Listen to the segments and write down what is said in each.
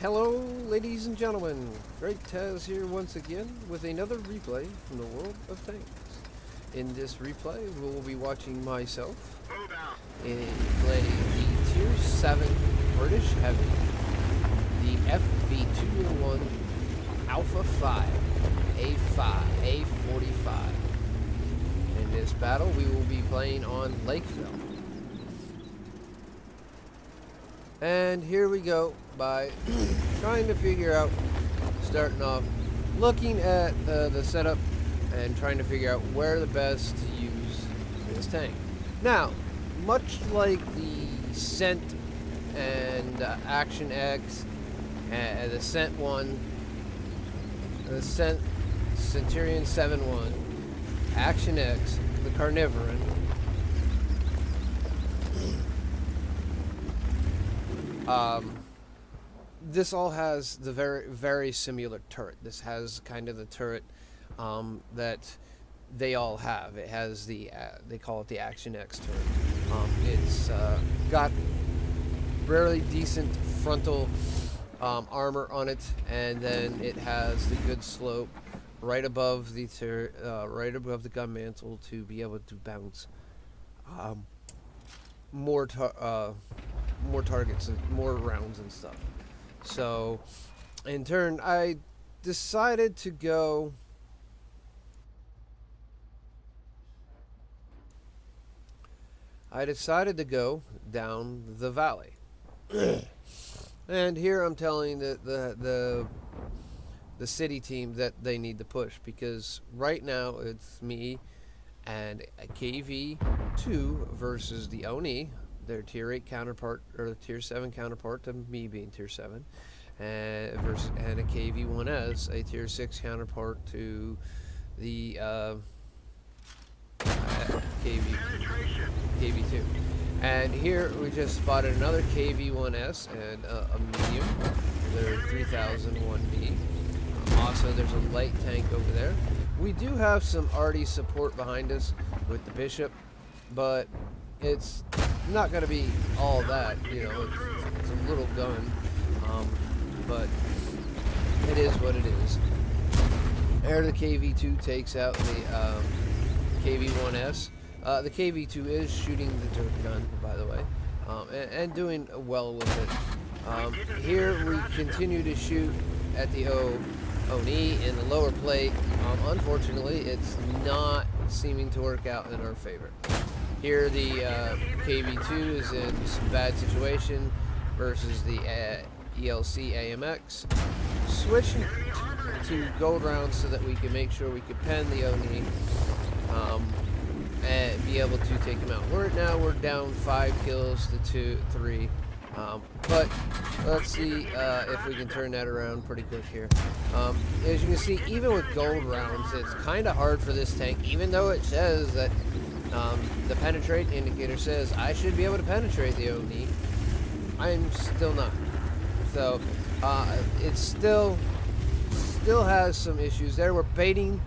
Hello, ladies and gentlemen. GreatTaz here once again with another replay from the world of tanks. In this replay, we will be watching myself play the Tier 7 British Heavy, the FV201 Alpha 5, A45. In this battle, we will be playing on Lakeville. And here we go by trying to figure out, starting off, looking at the setup and trying to figure out where the best to use this tank. Now, much like the Cent and Action X, and the Cent one, the Centurion 7-1, Action X, the Carnivoran, this all has the very similar turret. This has kind of the turret that they all have. It has the they call it the Action X turret. It's got really decent frontal armor on it, and then it has the good slope right above the right above the gun mantle to be able to bounce more targets and more rounds and stuff. So in turn, I decided to go down the valley. And here I'm telling the city team that they need to push, because right now it's me and a KV2 versus the Oni, their Tier 8 counterpart, or the Tier 7 counterpart to me being Tier 7, and a KV1S, a Tier 6 counterpart to the KV2. And here we just spotted another KV1S and a medium, their 3001B. Also, there's a light tank over there. We do have some arty support behind us with the Bishop, but it's not going to be all that, you know. It's a little gun, but it is what it is. There, the KV2 takes out the KV1S. The KV2 is shooting the dirt gun, by the way, and doing well with it. Here we continue to shoot at the Oni in the lower plate. Unfortunately, it's not seeming to work out in our favor. Here the KV2 is in some bad situation versus the ELC AMX. Switching to gold rounds so that we can make sure we can pen the Oni and be able to take him out. We're down 5 kills to 3. But let's see if we can turn that around pretty quick here. As you can see, even with gold rounds, it's kind of hard for this tank, even though it says that the penetrate indicator says I should be able to penetrate the Oni. I'm still not. So it still has some issues there. We're baiting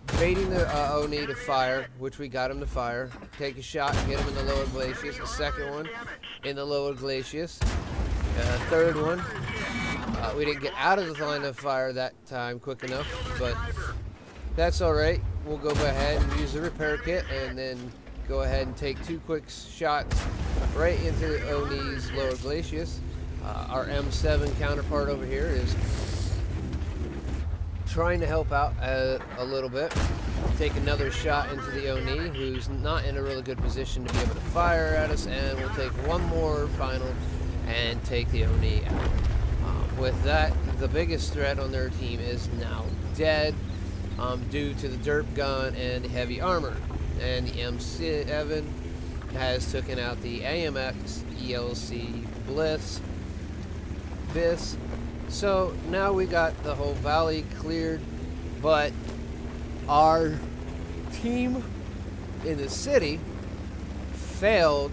the Oni to fire, which we got him to fire. Take a shot and get him in the lower glaciers. The second one in the lower glaciers. Third one, we didn't get out of the line of fire that time quick enough, but that's all right. We'll go ahead and use the repair kit, and then go ahead and take 2 quick shots right into the Oni's lower glaciers. Our M7 counterpart over here is trying to help out a little bit. Take another shot into the Oni, who's not in a really good position to be able to fire at us, and we'll take one more final and take the Oni out. With that, the biggest threat on their team is now dead due to the derp gun and the heavy armor. And the M7 has taken out the AMX, ELC, Bliss. So now we got the whole valley cleared, but our team in the city failed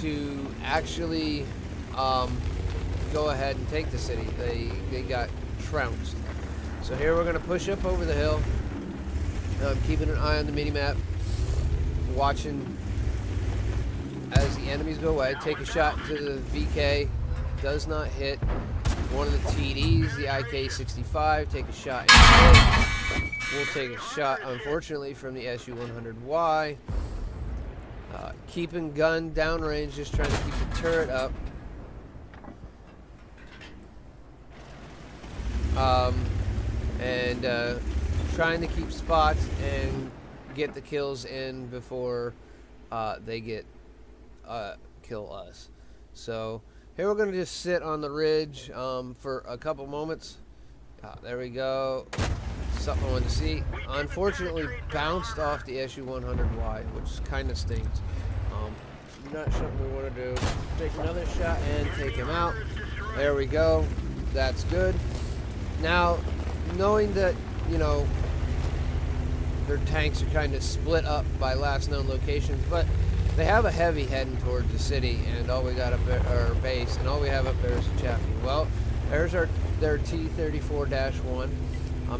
to actually go ahead and take the city. They got trounced. So here we're going to push up over the hill. I'm keeping an eye on the mini-map, watching as the enemies go away. Take a shot into the VK does not hit one of the TDs, the IK65, take a shot instead. We'll take a shot, unfortunately, from the SU-100Y. Keeping gun downrange, just trying to keep the turret up. Trying to keep spots and get the kills in before they get kill us. So here we're going to just sit on the ridge for a couple moments. There we go. Something I wanted to see. Unfortunately, bounced off the SU-100Y, which kind of stinks. Not something we want to do. Take another shot and take him out. There we go. That's good. Now, knowing that, you know, their tanks are kind of split up by last known locations, but they have a heavy heading towards the city, and all we got up there, our base, and all we have up there is a Chaffee. Well, there's their T-34-1.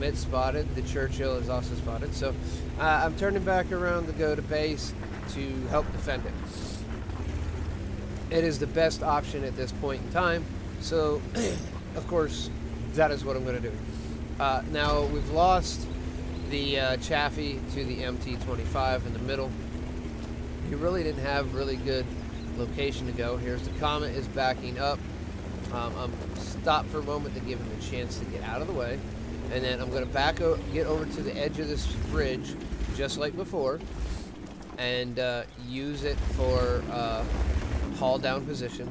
It's spotted. The Churchill is also spotted. So I'm turning back around to go to base to help defend it. It is the best option at this point in time. So, of course, that is what I'm going to do. Now, we've lost the Chaffee to the MT-25 in the middle. He really didn't have really good location to go. Here's the Comet is backing up. I'm stopped for a moment to give him a chance to get out of the way. And then I'm going to get over to the edge of this bridge, just like before, and use it for haul down position.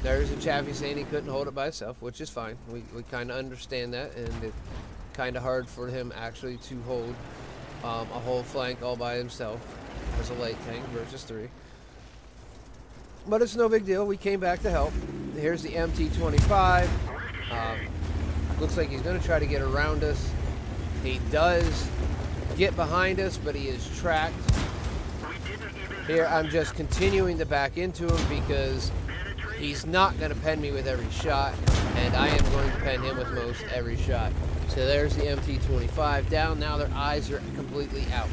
There's a Chaffee saying he couldn't hold it by himself, which is fine. We kind of understand that, and it's kind of hard for him actually to hold a whole flank all by himself as a light tank versus 3. But it's no big deal. We came back to help. Here's the MT-25. Looks like he's going to try to get around us. He does get behind us, but he is tracked. Here, I'm just continuing to back into him because he's not going to pen me with every shot, and I am going to pen him with most every shot. So there's the MT-25 down. Now their eyes are completely out.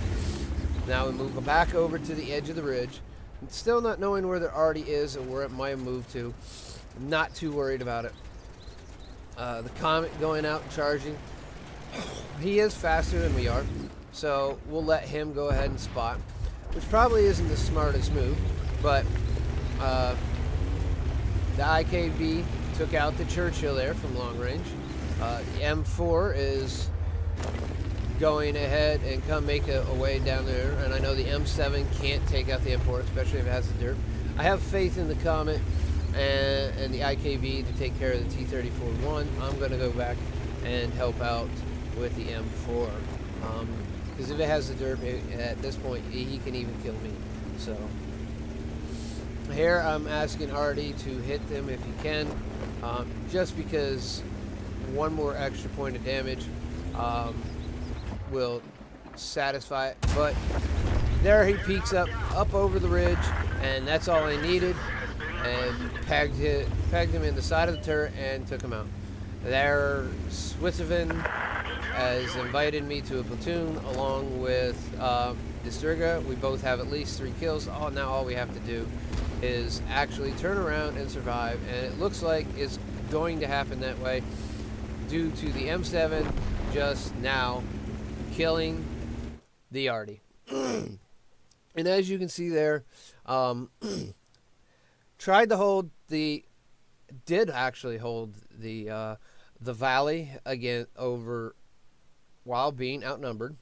Now we move back over to the edge of the ridge. Still not knowing where their arty is or where it might have moved to. Not too worried about it. The Comet going out and charging. He is faster than we are, so we'll let him go ahead and spot, which probably isn't the smartest move, but the IKV took out the Churchill there from long range. The M4 is going ahead and come make a way down there, and I know the M7 can't take out the M4, especially if it has the dirt. I have faith in the Comet and the IKV to take care of the T-34-1. I'm going to go back and help out with the M4. Because if it has the dirt, at this point, he can even kill me. So, here I'm asking Artie to hit them if he can. Just because one more extra point of damage will satisfy it. But there he peeks up over the ridge, and that's all I needed. And pegged him in the side of the turret and took him out. There, Switzerland has invited me to a platoon along with Distriga. We both have at least 3 kills. Now all we have to do is actually turn around and survive, and it looks like it's going to happen that way due to the M7 just now killing the Arty. And as you can see there, did actually hold the valley again over while being outnumbered.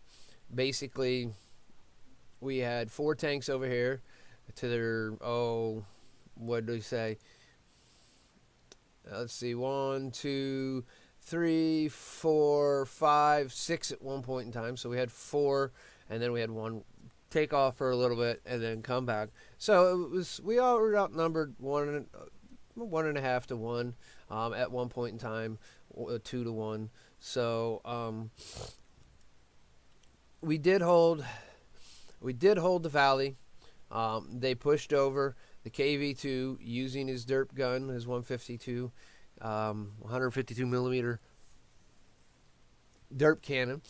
Basically, we had 4 tanks over here to their, what do we say? Let's see, 1, 2, 3, 4, 5, 6 at one point in time. So we had 4, and then we had 1 take off for a little bit and then come back. So we all were outnumbered 1.5 to 1 at one point in time, 2 to 1. So we did hold the valley. They pushed over. The KV2 using his derp gun, his 152 millimeter derp cannon,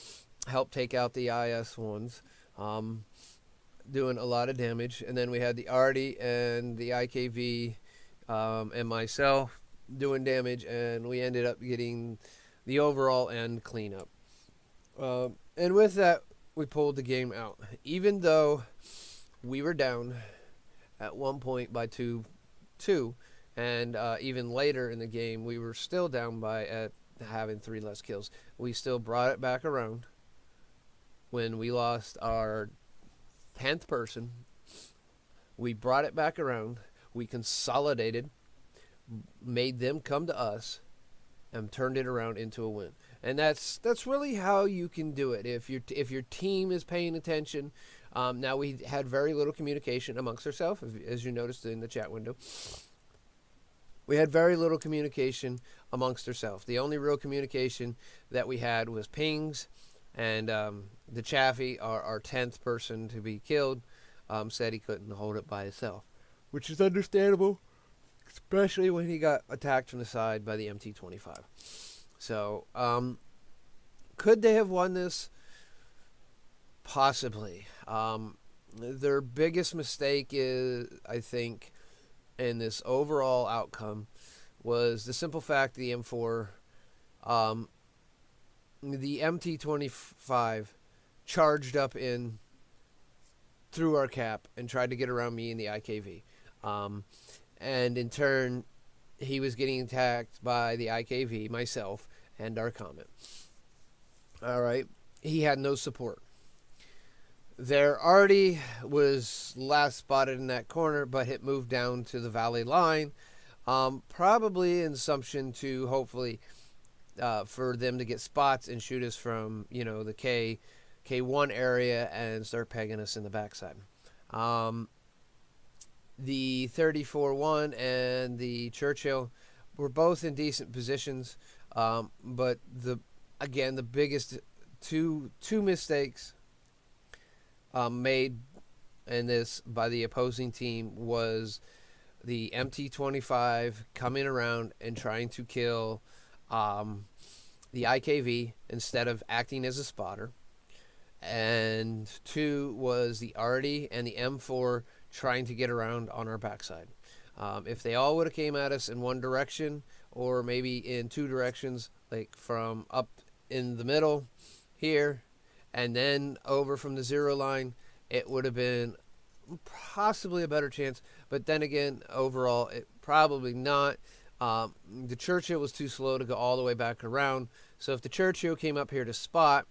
helped take out the IS-1s, doing a lot of damage. And then we had the Arty and the IKV and myself doing damage, and we ended up getting the overall end cleanup. And with that, we pulled the game out. Even though we were down at one point by 2-2, and even later in the game, we were still down by at having 3 less kills. We still brought it back around when we lost our 10th person. We brought it back around. We consolidated, made them come to us, and turned it around into a win. And that's really how you can do it. If your team is paying attention. Now, we had very little communication amongst ourselves, as you noticed in the chat window. We had very little communication amongst ourselves. The only real communication that we had was pings, and the Chaffee, our 10th person to be killed, said he couldn't hold it by himself, which is understandable, especially when he got attacked from the side by the MT-25. So, could they have won this? Possibly. Their biggest mistake is, I think, in this overall outcome was the simple fact the M4, the MT-25 charged up in through our cap and tried to get around me in the IKV. And in turn, he was getting attacked by the IKV, myself, and our Comet. All right. He had no support. There already was last spotted in that corner, but it moved down to the valley line. Probably in assumption to hopefully for them to get spots and shoot us from, the K1 area and start pegging us in the backside. The 34-1 and the Churchill were both in decent positions, but the biggest two mistakes made in this by the opposing team was the MT-25 coming around and trying to kill the IKV instead of acting as a spotter. And 2 was the Arty and the M4 trying to get around on our backside. If they all would have came at us in one direction or maybe in 2 directions, like from up in the middle here and then over from the 0 line, it would have been possibly a better chance. But then again, overall, it probably not. The Churchill was too slow to go all the way back around. So if the Churchill came up here to spot,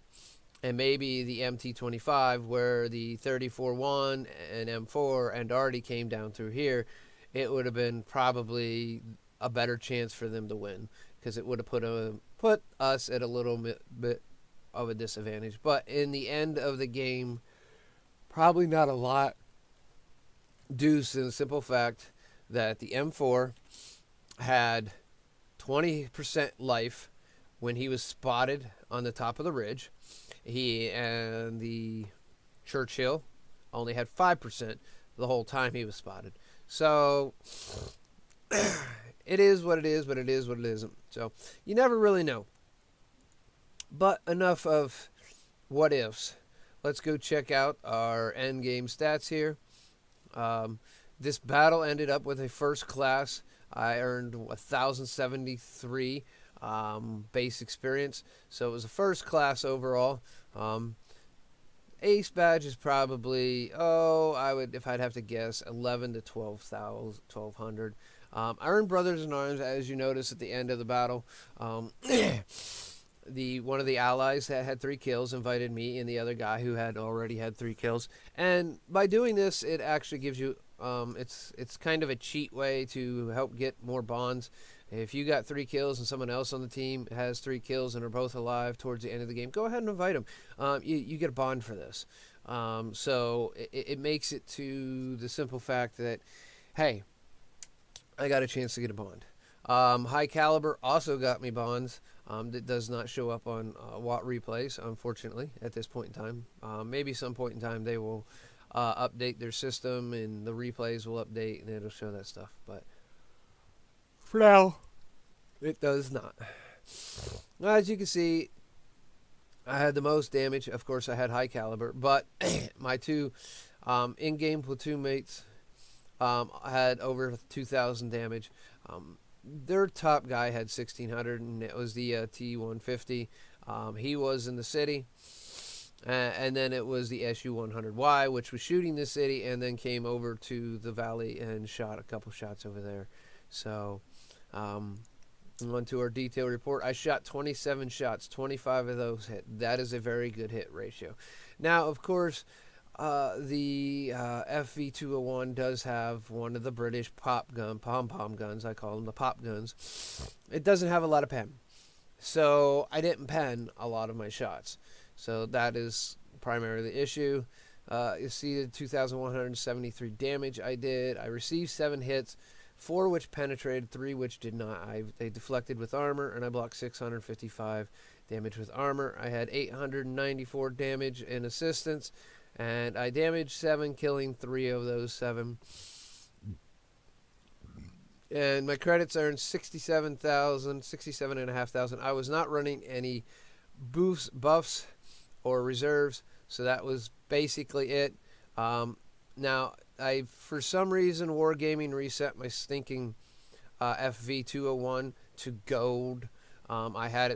and maybe the MT-25, where the 34-1 and M4 and Arty came down through here, it would have been probably a better chance for them to win, because it would have put us at a little bit of a disadvantage. But in the end of the game, probably not a lot, due to the simple fact that the M4 had 20% life when he was spotted on the top of the ridge. He and the Churchill only had 5% the whole time he was spotted. So it is what it is, but it is what it isn't. So you never really know. But enough of what ifs. Let's go check out our end game stats here. This battle ended up with a first class. I earned 1,073 base experience, so it was a first class overall. Ace badge is probably, if I'd have to guess, 11 to 1,200. I earned Brothers in Arms, as you notice at the end of the battle. One of the allies that had 3 kills invited me and the other guy who had already had 3 kills. And by doing this, it actually gives you, it's kind of a cheat way to help get more bonds. If you got 3 kills and someone else on the team has 3 kills and are both alive towards the end of the game, go ahead and invite them. You get a bond for this. So it makes it to the simple fact that, hey, I got a chance to get a bond. High Caliber also got me bonds. That does not show up on Watt replays, unfortunately, at this point in time. Maybe some point in time they will update their system and the replays will update and it'll show that stuff. But for now, it does not. As you can see, I had the most damage. Of course, I had High Caliber, but my 2 in-game platoon mates had over 2,000 damage. Their top guy had 1,600, and it was the T150. He was in the city. And then it was the SU-100Y, which was shooting the city, and then came over to the valley and shot a couple shots over there. So, on to our detail report. I shot 27 shots, 25 of those hit. That is a very good hit ratio. Now, of course, the FV201 does have one of the British pom-pom guns. I call them the pop guns. It doesn't have a lot of pen. So I didn't pen a lot of my shots. So that is primarily the issue. You see the 2,173 damage I did. I received 7 hits, 4 which penetrated, 3 which did not. They deflected with armor, and I blocked 655 damage with armor. I had 894 damage in assistance, and I damaged 7, killing 3 of those 7. And my credits earned 67,500. I was not running any buffs or reserves, so that was basically it. Now, for some reason, Wargaming reset my stinking FV201 to gold. I had it